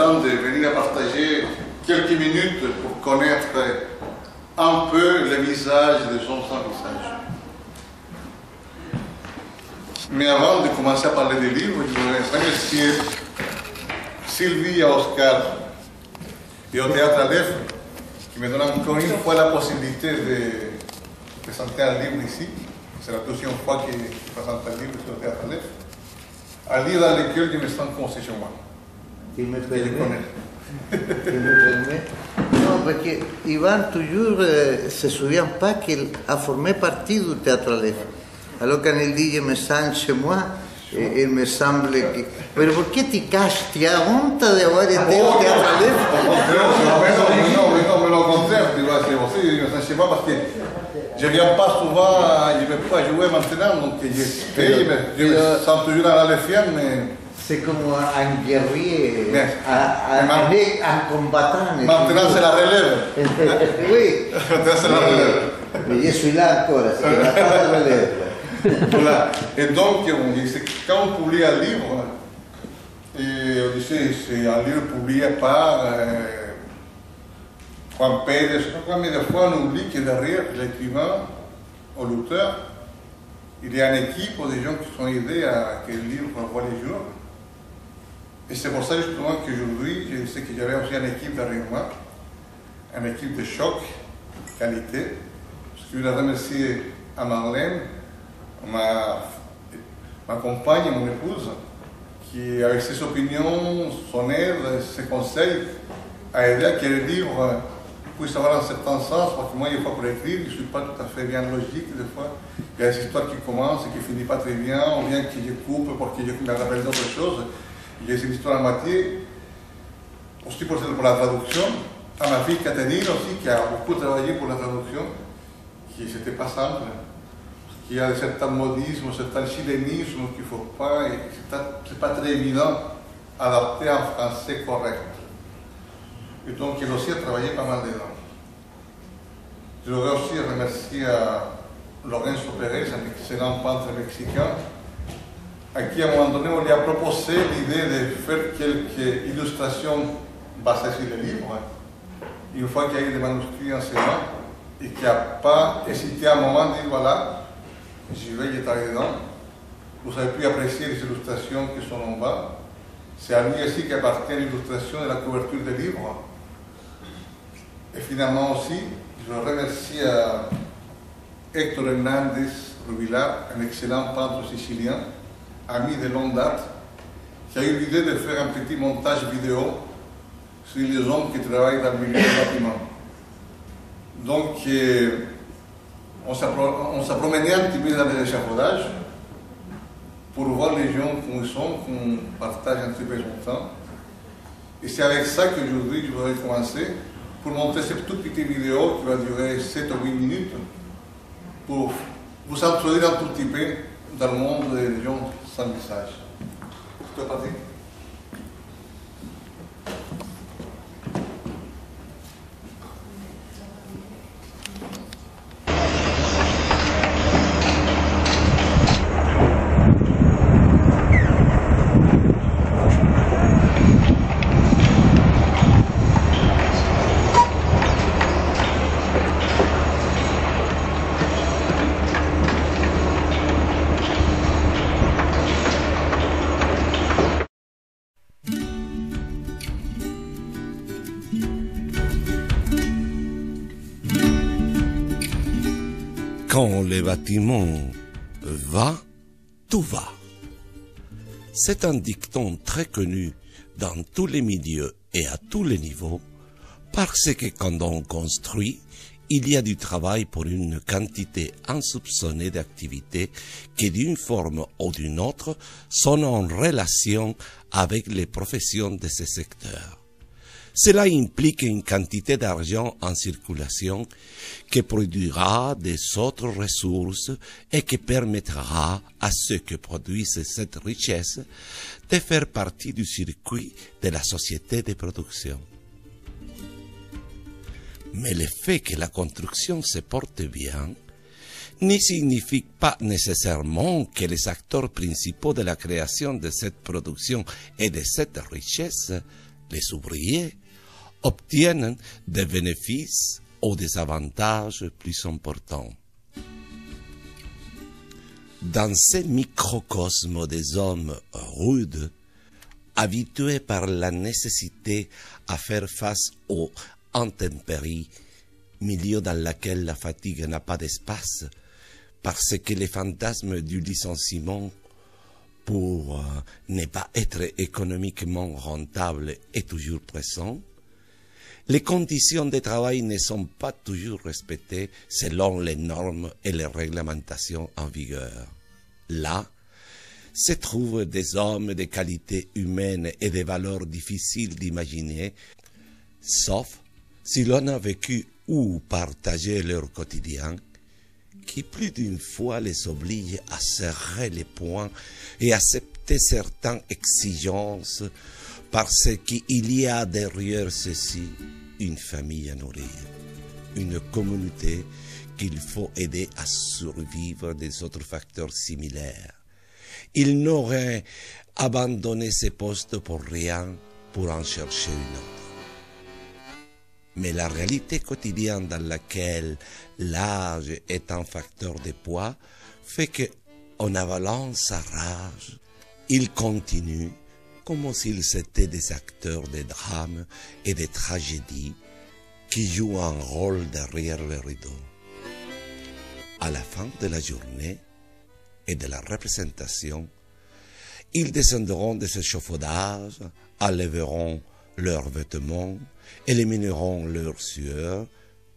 temps de venir partager quelques minutes pour connaître un peu le visage des gens sans visage. Mais avant de commencer à parler des livres, je voudrais remercier Sylvie et Oscar et au Théâtre Aleph qui me donnent encore une fois la possibilité de présenter un livre ici. C'est la deuxième fois que je présente un livre sur le Théâtre Aleph. Un livre dans lequel je me sens conseillé chez moi. Il me Je permet. connais. Il me permet. Non, parce que Ivan toujours se souvient pas qu'il a formé partie du Théâtre Aleph. Alors quand il dit je me sens chez moi, il me semble que... Pero ¿por qué te caches? ¿Te da honte de haber été au Théâtre Aleph? Non, mais au contraire, tu vois, c'est aussi, je me sens chez moi parce que je ne viens pas souvent, je ne vais pas jouer maintenant, donc je me sens toujours dans l'Alephien, mais... C'est comme un guerrier, Mais- un combattant. Maintenant, c'est la relève. Oui. Maintenant, c'est la relève. Mais je suis là encore, c'est la pas de relève. Voilà. Et donc, on dit, quand on publie un livre, et on dit, c'est un livre publié par Juan Pérez, combien de fois on oublie que derrière l'écrivain ou l'auteur, il y a une équipe ou des gens qui sont aidés à que le livre voit les jours. Et c'est pour ça justement qu'aujourd'hui, je sais que j'avais aussi une équipe derrière moi, une équipe de choc, qualité. Parce que je voulais remercier à Marlène, ma compagne et mon épouse, qui avec ses opinions, son aide, ses conseils, a aidé à que le livre puisse avoir un certain sens, parce que moi, des fois pour écrire, je ne suis pas tout à fait bien logique, des fois. Il y a des histoires qui commencent et qui ne finissent pas très bien, ou bien que je coupe parce que je me rappelle d'autres choses. Il y a une histoire à moitié, aussi pour la traduction. À ma fille Catherine aussi, qui a beaucoup travaillé pour la traduction, qui n'était pas simple. Il y a certains modismes, certains chilénismes qu'il ne faut pas, et ce n'est pas très évident adapter en français correct. Et donc, il aussi a travaillé pas mal dedans. Je voudrais aussi remercier Lorenzo Pérez, un excellent peintre mexicain, à qui à un moment donné on lui a proposé l'idée de faire quelques illustrations basées sur le livre. Une fois qu'il y a eu des manuscrits en ses mains, et qui n'a pas hésité à un moment de dire voilà, j'y vais, il est arrivé dedans. Vous avez pu apprécier les illustrations qui sont en bas. C'est à lui aussi qu'appartient l'illustration de la couverture du livre. Et finalement aussi, je remercie à Héctor Hernández Rubilar, un excellent peintre sicilien, ami de longue date, qui a eu l'idée de faire un petit montage vidéo sur les hommes qui travaillent dans le milieu du bâtiment. Donc, on s'est promené un petit peu dans les échafaudages pour voir les gens comme ils sont, qu'on partage un petit peu son temps. Et c'est avec ça qu'aujourd'hui, je voudrais commencer pour montrer cette toute petite vidéo qui va durer 7 ou 8 minutes pour vous introduire un tout petit peu dans le monde des gens sans visage. Tu es parti? Quand le bâtiment va, tout va. C'est un dicton très connu dans tous les milieux et à tous les niveaux, parce que quand on construit, il y a du travail pour une quantité insoupçonnée d'activités qui d'une forme ou d'une autre sont en relation avec les professions de ces secteurs. Cela implique une quantité d'argent en circulation qui produira des autres ressources et qui permettra à ceux qui produisent cette richesse de faire partie du circuit de la société de production. Mais le fait que la construction se porte bien ne signifie pas nécessairement que les acteurs principaux de la création de cette production et de cette richesse Les ouvriers obtiennent des bénéfices ou des avantages plus importants. Dans ces microcosmes des hommes rudes, habitués par la nécessité à faire face aux intempéries, milieu dans lequel la fatigue n'a pas d'espace, parce que les fantasmes du licenciement pour ne pas être économiquement rentable est toujours présent, les conditions de travail ne sont pas toujours respectées selon les normes et les réglementations en vigueur. Là, se trouvent des hommes de qualités humaines et des valeurs difficiles d'imaginer, sauf si l'on a vécu ou partagé leur quotidien, qui plus d'une fois les oblige à serrer les poings et accepter certaines exigences parce qu'il y a derrière ceci une famille à nourrir, une communauté qu'il faut aider à survivre des autres facteurs similaires. Il n'aurait abandonné ses postes pour rien, pour en chercher une autre. Mais la réalité quotidienne dans laquelle l'âge est un facteur de poids fait qu'en avalant sa rage, il continue comme s'ils étaient des acteurs de drames et de tragédies qui jouent un rôle derrière le rideau. À la fin de la journée et de la représentation, ils descendront de ce échafaudages, enlèveront leurs vêtements, élimineront leur sueur,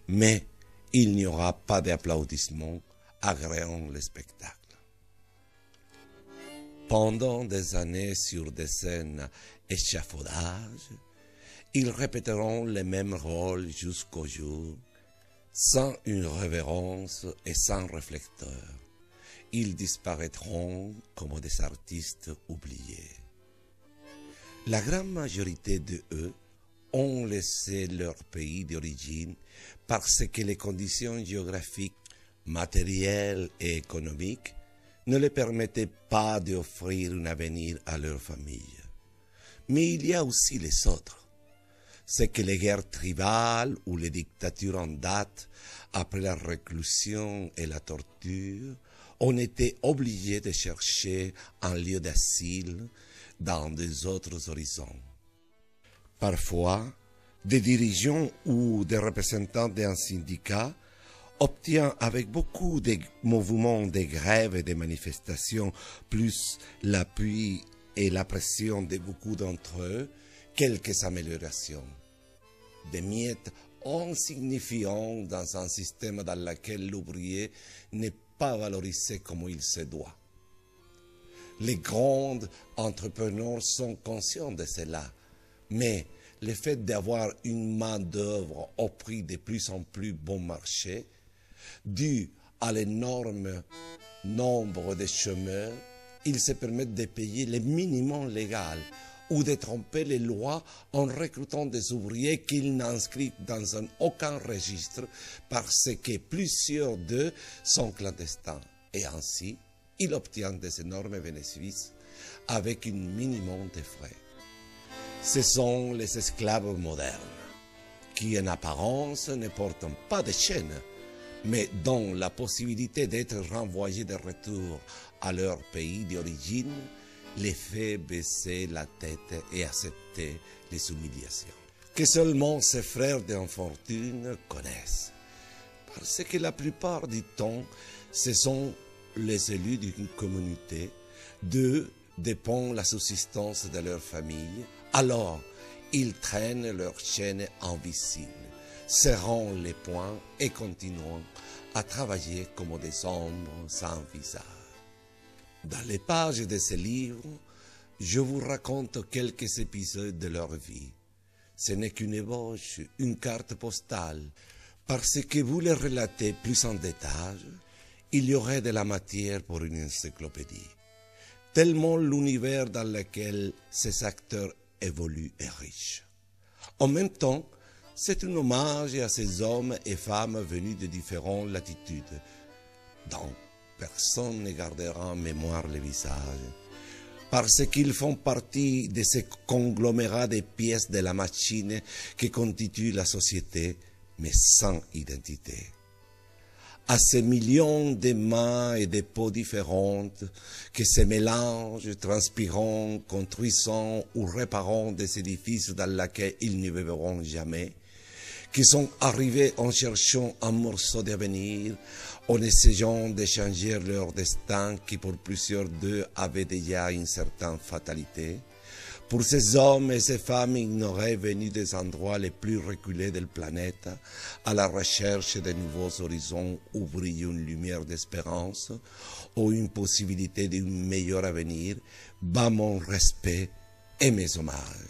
mais il n'y aura pas d'applaudissements agréant le spectacle. Pendant des années sur des scènes échafaudages, ils répéteront les mêmes rôles jusqu'au jour, sans une révérence et sans réflecteur. Ils disparaîtront comme des artistes oubliés. La grande majorité d'eux ont laissé leur pays d'origine parce que les conditions géographiques, matérielles et économiques ne les permettaient pas d'offrir un avenir à leur famille. Mais il y a aussi les autres. C'est que les guerres tribales ou les dictatures en date, après la réclusion et la torture, ont été obligés de chercher un lieu d'asile dans des autres horizons. Parfois, des dirigeants ou des représentants d'un syndicat obtiennent avec beaucoup de mouvements de grève et de manifestations, plus l'appui et la pression de beaucoup d'entre eux, quelques améliorations. Des miettes insignifiantes dans un système dans lequel l'ouvrier n'est pas valorisé comme il se doit. Les grands entrepreneurs sont conscients de cela, mais le fait d'avoir une main-d'œuvre au prix de plus en plus bon marché, dû à l'énorme nombre de chômeurs, ils se permettent de payer le minimum légal ou de tromper les lois en recrutant des ouvriers qu'ils n'inscrivent dans aucun registre parce que plusieurs d'eux sont clandestins. Et ainsi, ils obtiennent des énormes bénéfices avec un minimum de frais. Ce sont les esclaves modernes, qui en apparence ne portent pas de chaînes, mais dont la possibilité d'être renvoyés de retour à leur pays d'origine les fait baisser la tête et accepter les humiliations que seulement ces frères d'infortune connaissent. Parce que la plupart du temps, ce sont les élus d'une communauté, d'eux dépend la subsistance de leur famille, alors ils traînent leur chaîne invisible, serrant les poings et continuant à travailler comme des ombres sans visage. Dans les pages de ce livre, je vous raconte quelques épisodes de leur vie. Ce n'est qu'une ébauche, une carte postale, parce que vous les relatez plus en détail, il y aurait de la matière pour une encyclopédie. Tellement l'univers dans lequel ces acteurs évoluent est riche. En même temps, c'est un hommage à ces hommes et femmes venus de différentes latitudes, dont personne ne gardera en mémoire les visages, parce qu'ils font partie de ce conglomérat de pièces de la machine qui constitue la société, mais sans identité. À ces millions de mains et de peaux différentes qui se mélangent, transpirant, construisant ou réparant des édifices dans lesquels ils ne vivront jamais, qui sont arrivés en cherchant un morceau d'avenir, en essayant de changer leur destin qui pour plusieurs d'eux avait déjà une certaine fatalité. Pour ces hommes et ces femmes ignorés venus des endroits les plus reculés de la planète, à la recherche de nouveaux horizons où brille une lumière d'espérance, ou une possibilité d'un meilleur avenir, bas mon respect et mes hommages.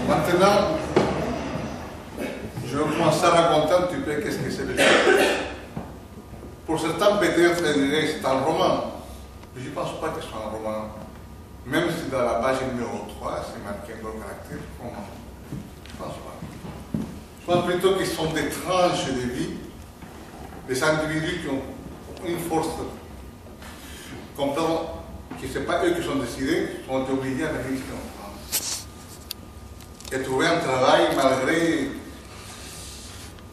Maintenant, je vais commencer à raconter un petit peu qu'est-ce que c'est le livre. Pour certains, peut-être, c'est un roman. Mais je ne pense pas que ce soit un roman. Même si dans la page numéro 3, c'est marqué un gros caractère, roman. Je ne pense pas. Je pense plutôt qu'ils sont des tranches de vie, des individus qui ont une force complètement, que ce n'est pas eux qui sont décidés, qui ont été obligés à venir ici en France. Et trouver un travail malgré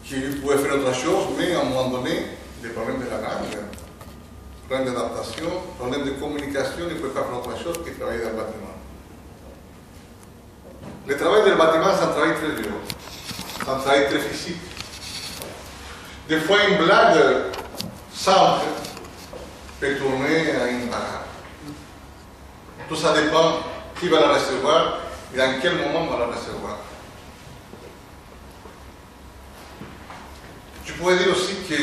qu'ils pouvaient faire autre chose, mais à un moment donné, des problèmes de la langue, problèmes d'adaptation, problèmes de communication, ils ne pouvaient pas faire autre chose que travailler dans le bâtiment. Le travail du bâtiment, c'est un travail très dur, c'est un travail très physique. Des fois, une blague simple peut tourner à une bagarre. Tout ça dépend qui va la recevoir et dans quel moment on va la recevoir. Je pourrais dire aussi que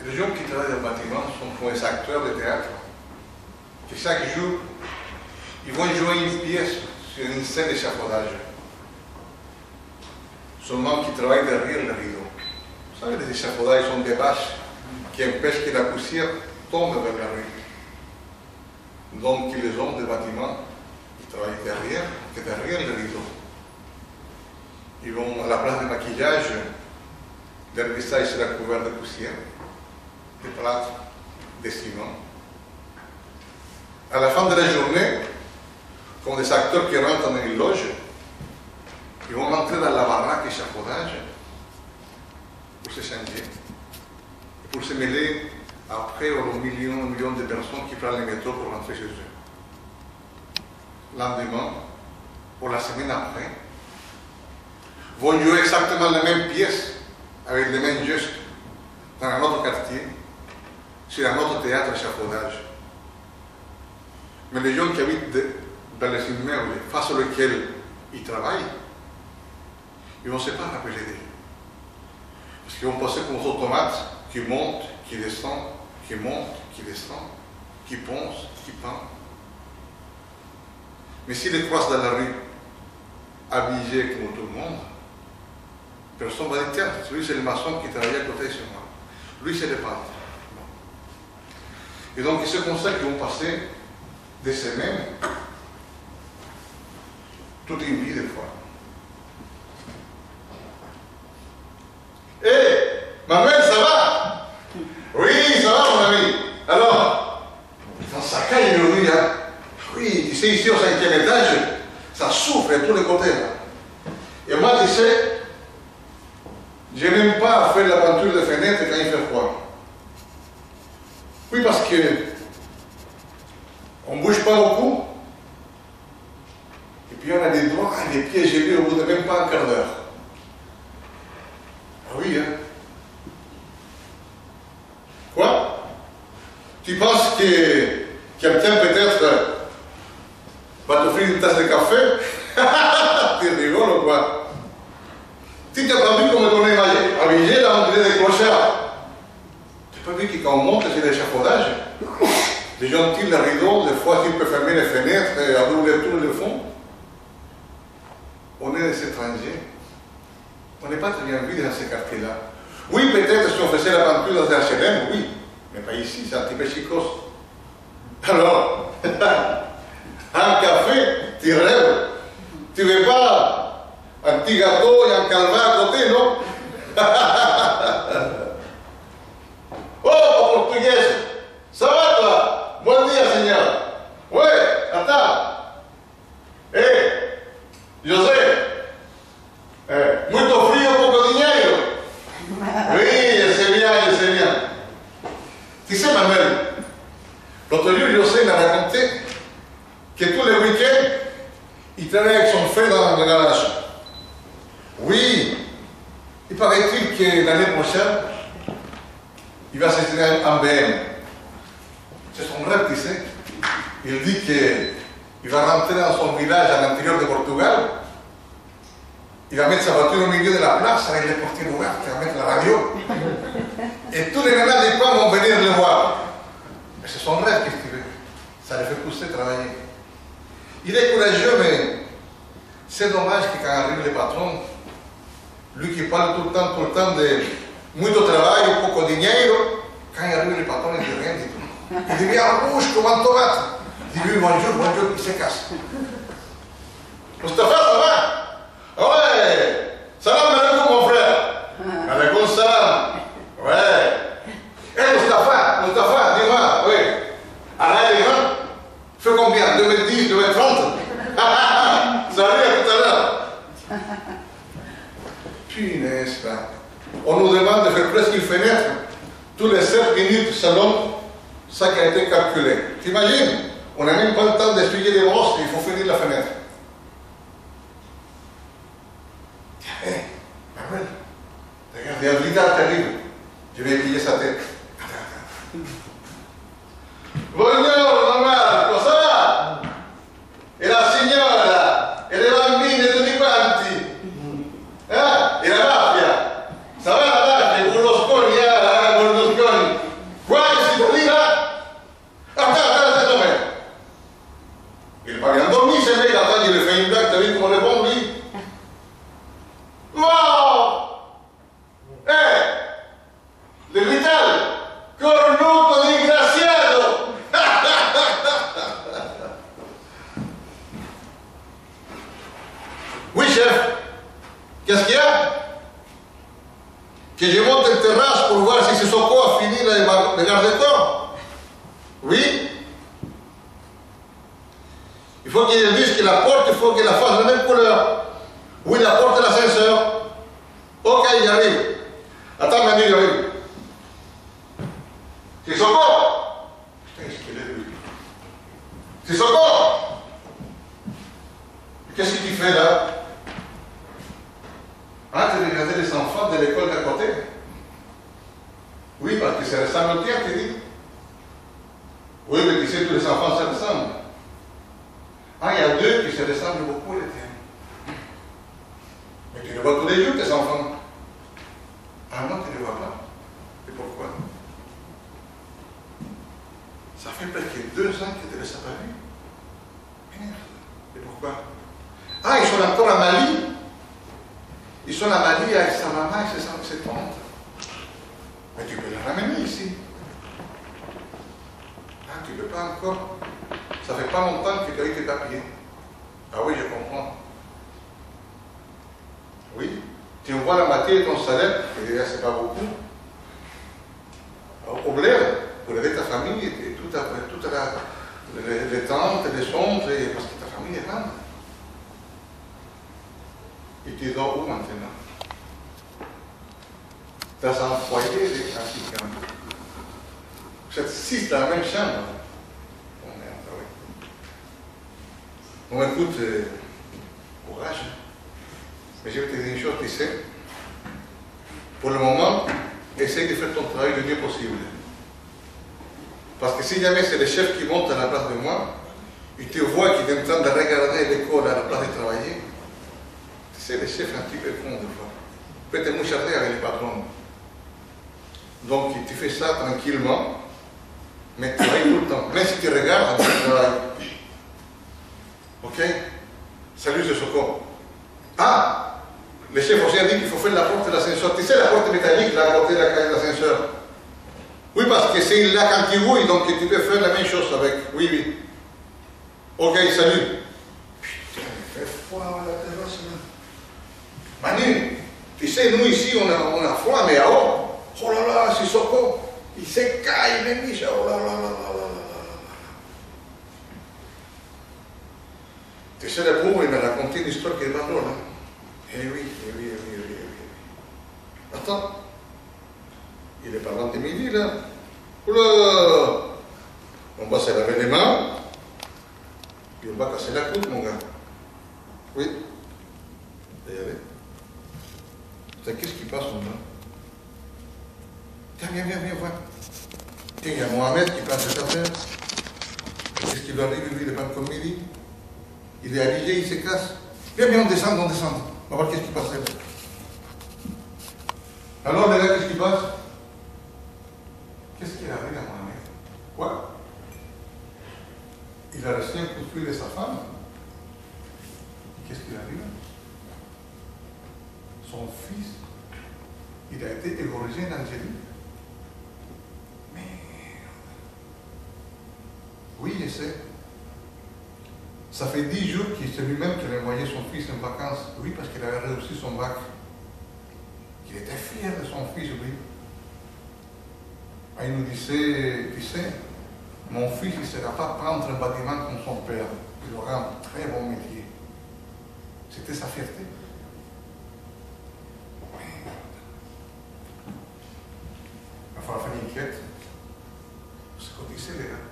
les gens qui travaillent dans le bâtiment sont comme des acteurs de théâtre. Que chaque jour, ils vont jouer une pièce sur une scène d'échafaudage. Seulement qui travaillent derrière le rideau. Vous savez, les échafaudages sont des bâches qui empêchent que la poussière tombe vers la rue. Donc, les hommes de bâtiment qui travaillent derrière le rideau. Ils vont à la place de maquillage, leur visage sera couvert de poussière, de plâtre, de ciment. À la fin de la journée, comme des acteurs qui rentrent dans une loge, ils vont rentrer dans la baraque échafaudage pour se changer, pour se mêler après aux millions de personnes qui prennent le métro pour rentrer chez eux. Lendemain, pour la semaine après, vont jouer exactement la même pièce, avec les mêmes gestes, dans un autre quartier, sur un autre théâtre échafaudage. Mais les gens qui habitent dans les immeubles face auxquels ils travaillent, ils ne vont pas rappeler d'eux. Parce qu'ils vont passer comme des automates qui montent, qui descendent, qui montent, qui descendent, qui poncent, qui pendent. Mais s'ils les croisent dans la rue, habillés comme tout le monde, personne ne va dire, tiens, celui c'est le maçon qui travaillait à côté de chez moi. Lui c'est le peintre. Et donc c'est comme ça qu'ils vont passer des semaines, toute une vie des fois. Hé, Manuel, ça va? Oui, ça va mon ami. Alors, dans sa caille aujourd'hui, hein? Oui, tu sais, ici au 5e étage, ça souffre de tous les côtés. Là. Et moi, tu sais, je n'aime pas faire la peinture de fenêtre quand il fait froid. Oui, parce que on ne bouge pas beaucoup. Et puis on a des doigts et des pieds gelés au bout de même pas un quart d'heure. Ah oui, hein? Quoi? Tu penses que quelqu'un peut-être va t'offrir une tasse de café? Tu rigoles ou quoi? Tu n'as pas vu comme on est habillé là, on dirait des clochards. Tu n'as pas vu que quand on monte sur l'échafaudage, les gens tirent le rideau, des fois tu peux fermer les fenêtres, à ouvrir tout le fond. On est des étrangers. On n'est pas très bien vu dans ces quartiers-là. Oui, peut-être si on faisait l'aventure dans un HLM, oui, mais pas ici, c'est un petit peu chicos. Alors, un café, tu rêves. Tu ne veux pas un petit gâteau et un calva à côté, non? Oh, portugaise, ça va toi? Bon dia, Seigneur. Ouais, attends. José, muito frio, pouco dinheiro. Oui, je sais bien. Tu sais, Manuel, l'autre jour, José m'a raconté que tous les week-ends, il travaille avec son frère dans le garage. Oui, il paraît-il que l'année prochaine, il va s'acheter un BM. C'est son rêve, tu sais. Il dit qu'il va rentrer dans son village à l'intérieur de Portugal. Il va mettre sa voiture au milieu de la place avec les portières ouvertes, il va mettre la radio. Et tous les nanas des coins vont venir le voir. Mais c'est son rêve, qu'est-ce que tu veux? Ça le fait pousser travailler. Il est courageux, mais c'est dommage que quand arrive le patron, lui qui parle tout le temps de muito trabalho, pouco dinheiro, quand il arrive le patron, il ne dit rien du tout. Il devient rouge comme un tomate. Il dit oui, bonjour, il se casse. Mustafa, ça va? Ah ouais! Salam alaikum, mon frère! Alaikum salam! Ouais! Mustafa, dis-moi, oui. Arrête les mains. Fais combien? 2010, 2030? Salut, à tout à l'heure! Punaise, là. On nous demande de faire presque une fenêtre. Tous les 7 minutes selon ça qui a été calculé. T'imagines? On n'a même pas le temps d'essuyer les brosses, il faut finir la fenêtre. Manuel, regarde, il y a un lidar terrible. Je vais plier sa tête. Buongiorno Marco, ça va? E la signora, e le bambine, tutti quanti? E la mafia? Ça va la mafia? Berlusconi, Berlusconi. Qua che si può dire? Attends, il va bien dormir, c'est vrai, attends, il fait une blague, t'as vu comment répond lui? Wow! Le vital! Cornuto disgraziato! Oui, chef. Qu'est-ce qu'il y a? Que je monte en terrasse pour voir si Sissoko a fini le garde-corps? Oui? Il faut qu'il dise que la porte, il faut qu'elle la fasse la même couleur. Oui, la porte de l'ascenseur. Ok, j'arrive. Attends, Manu, j'arrive. Sissoko! Putain, est-ce qu'il est lui? Sissoko! Qu'est-ce que tu fais là? Ah, tu regardais les enfants de l'école d'à côté? Oui, parce que ça ressemble au tien, tu dis? Oui, mais tu sais, tous les enfants se ressemblent. Ah, il y a 2 qui se ressemblent beaucoup, les tiens. Mais tu les vois tous les jours, tes enfants. Ah non, tu ne les vois pas. Et pourquoi? Ça fait presque 2 ans que tu ne les as pas vus. Merde. Et pourquoi? Ah, ils sont encore à Mali. Ils sont à Mali avec sa maman et ses tantes. Mais tu peux les ramener ici. Ah, tu ne peux pas encore. Ça fait pas longtemps que tu as eu tes papiers. Ah oui, je comprends. Oui. Tu envoies la moitié de ton salaire, et déjà c'est pas beaucoup. Au problème, pour aider ta famille, et toute les tantes, les oncles, parce que ta famille est grande. Et tu dors où maintenant? Dans un foyer des Africains. Vous êtes 6 dans la même chambre. Oh merde, oui. Bon, écoute, courage. Mais je vais te dire une chose, tu sais. Pour le moment, essaye de faire ton travail le mieux possible. Parce que si jamais c'est le chef qui monte à la place de moi, il te voit qu'il est en train de regarder l'école à la place de travailler, c'est le chef un petit peu con de fois. peux te moucharder avec les patrons. Donc tu fais ça tranquillement, mais tu travailles tout le temps. Même si tu regardes, tu travailles. Ok? Salut, c'est Soko. Ah! Le chef aussi a dit qu'il faut faire la porte de l'ascenseur. Tu sais la porte métallique là, à côté de l'ascenseur? Oui, parce que c'est là quand tu rouilles, donc tu peux faire la même chose avec. Oui, oui. Ok, salut. Putain, il fait froid à la terrasse là. Manu, tu sais, nous ici, on a froid, mais là-haut, oh là là, c'est Soko. Il s'écaille, les miches, oh là là là là là là. Tu sais, le pauvre, il m'a raconté une histoire qui est pas drôle. Hein? Eh oui, eh oui, eh oui, eh oui, eh oui. Attends. Il est par l'anté-midi, là. Oula! On va se laver les mains. Et on va casser la croûte, mon gars. Oui. Regardez. Qu'est-ce qui passe, mon gars? Tiens, viens, voir. Tiens, il y a Mohamed qui passe cette affaire. Qu'est-ce qui lui arrive, lui, il est pas comme midi? Il est habillé, il se casse. Viens, on descend. On va voir qu'est-ce qui passe là. Alors, les gars, qu'est-ce qui passe? Qu'est-ce qu'il arrive à Mohamed? Quoi? Il a reçu un coup de fil de sa femme. Qu'est-ce qu'il arrive? Son fils, il a été égorgé en Algérie. Merde. Oui, je sais. Ça fait 10 jours que c'est lui-même qui avait envoyé son fils en vacances. Oui, parce qu'il avait réussi son bac. Il était fier de son fils, oui. Il nous disait, tu sais, mon fils il ne sera pas prendre un bâtiment comme son père. Il aura un très bon métier. C'était sa fierté. Il va falloir faire une enquête. C'est ce qu'on disait, les gars.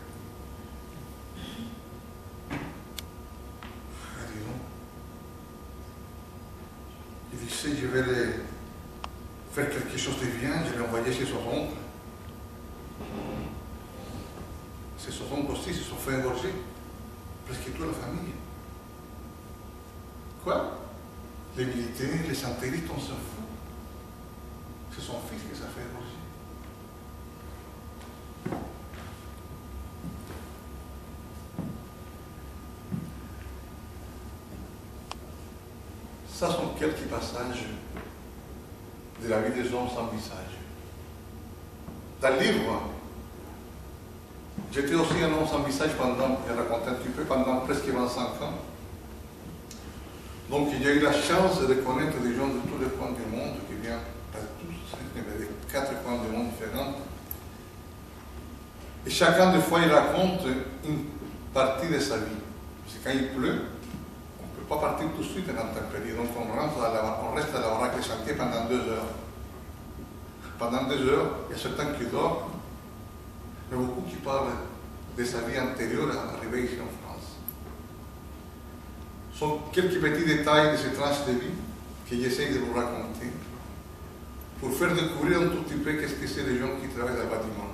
Il disait, je vais faire quelque chose de bien, je vais envoyer chez son oncle. C'est son oncle aussi, se sont fait égorger. Presque toute la famille. Quoi? Les militaires, les intéristes, on s'en fout. C'est son fils qui s'est fait égorger. Ça sont quelques passages de la vie des hommes sans visage. Dans le livre, j'étais aussi un homme sans visage pendant, je raconte un petit peu, pendant presque 25 ans. Donc j'ai eu la chance de connaître des gens de tous les coins du monde qui viennent tous, des 4 coins du monde différents. Et chacun des fois il raconte une partie de sa vie. Parce que quand il pleut, on ne peut pas partir tout de suite en intempérie. Donc on reste à la baraque de chantier pendant 2 heures. Pendant 2 heures, il y a certains qui dorment, mais beaucoup qui parlent de sa vie antérieure à l'arrivée ici en France. Ce sont quelques petits détails de ces tranches de vie que j'essaie de vous raconter pour faire découvrir un tout petit peu qu'est-ce que c'est les gens qui travaillent dans le bâtiment.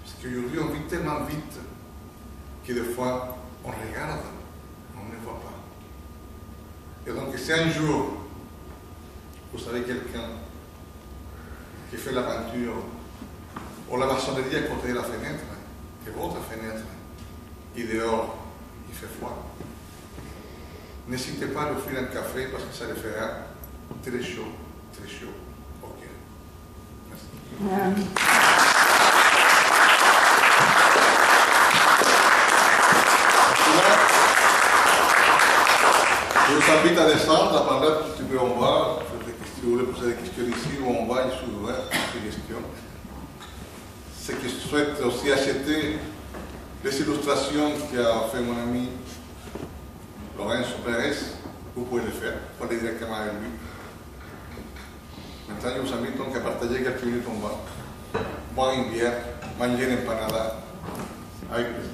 Parce qu'aujourd'hui, on vit tellement vite que des fois, on regarde, on ne voit pas. Et donc, si un jour, vous avez quelqu'un qui fait la peinture ou la maçonnerie à côté de la fenêtre, et votre fenêtre, et dehors, il fait froid, n'hésitez pas à lui offrir un café parce que ça le fera très chaud, très chaud. Ok. Merci. Je vous invite à descendre, à parler un petit peu en bas. Si vous voulez poser des questions ici ou en bas, je suis ouvert à des questions. Ceux qui souhaitent aussi acheter les illustrations qu'a fait mon ami Lorenzo Pérez, vous pouvez le faire, vous pouvez aller directement avec lui. Maintenant, je vous invite donc à partager quelques minutes en bas, boire une bière, manger une empanada avec plaisir.